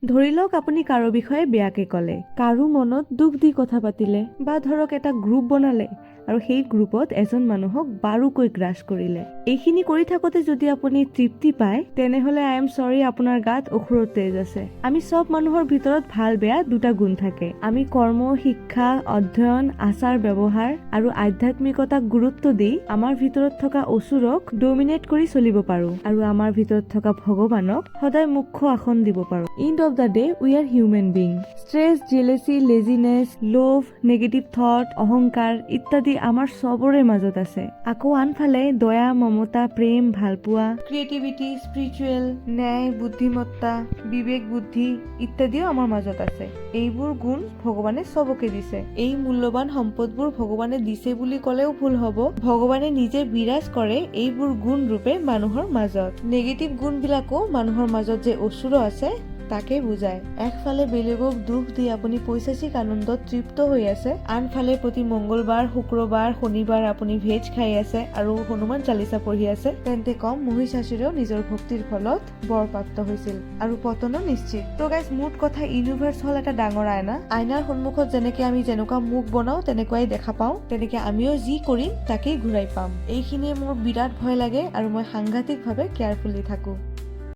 ধৰি লওক আপুনি কাৰো বিষয়ে বেয়াকে ক'লে, কাৰো মনত দুখ দি কথা পাতিলে, বা ধৰক এটা গ্ৰুপ বনালে আৰু সেই গ্ৰুপত এজন মানুহক বাৰুকৈ গ্ৰাছ কৰিলে। এইখিনি কৰি থাকোতে যদি আপুনি তৃপ্তি পায়, তেনেহলে আই এম চৰি, আপোনাৰ গাত অসুৰৰ তেজ আছে। আমি চব মানুহৰ ভিতৰত ভাল বেয়া দুটা গুণ থাকে। আমি কৰ্ম, শিক্ষা, অধ্যয়ন, আচাৰ ব্যৱহাৰ আৰু আধ্যাত্মিকতাক গুৰুত্ব দি আমাৰ ভিতৰত থকা অসুৰক ডমিনেট কৰি চলিব পাৰো, আৰু আমাৰ ভিতৰত থকা ভগৱানক সদায় মুখ্য আসন দিব পাৰো। End of the day we are human being. Stress, jealousy, laziness, লোভ, নেগেটিভ থট, অহংকাৰ ইত্যাদি আমাৰ চবৰে মাজত আছে। আকৌ আনফালে দয়া, মমতা, প্ৰেম, ভালপোৱা, ক্ৰিয়েটিভিটি, স্পিৰিচুৱেল, ন্যায়, বুদ্ধিমত্তা, বিবেক, বুদ্ধি ইত্যাদিও আমাৰ মাজত আছে। এইবোৰ গুণ ভগৱানে চবকে দিছে। এই মূল্যৱান সম্পদবোৰ ভগৱানে দিছে বুলি ক'লেও ভুল হ'ব। ভগৱানে নিজে বিৰাজ কৰে এইবোৰ গুণ ৰূপে মানুহৰ মাজত। নেগেটিভ গুণবিলাকো মানুহৰ মাজত যে অসুৰ আছে তাকে বুজায়। একফালে বেলেগক দুখ দি আপুনি পৈশাচিক আনন্দত তৃপ্ত হৈ আছে, আনফালে প্ৰতি মংগলবাৰ, শুক্ৰবাৰ, শনিবাৰ আপুনি ভেজ খাই আছে আৰু হনুমান চালিচা পঢ়ি আছে, তেন্তে কম মহিষাসুৰেও নিজৰ ভক্তিৰ ফলত বৰপ্ৰাপ্ত হৈছিল আৰু পতনো নিশ্চিত। তো গাইজ, মুঠ কথা, ইউনিভাৰ্চ হ'ল এটা ডাঙৰ আইনা। আইনাৰ সন্মুখত যেনেকে আমি যেনেকুৱা মুখ বনাও তেনেকুৱাই দেখা পাওঁ, তেনেকে আমিও যি কৰিম তাকেই ঘূৰাই পাম। এইখিনিয়ে মোৰ বিৰাট ভয় লাগে আৰু মই সাংঘাতিকভাৱে কেয়াৰফুলি থাকো।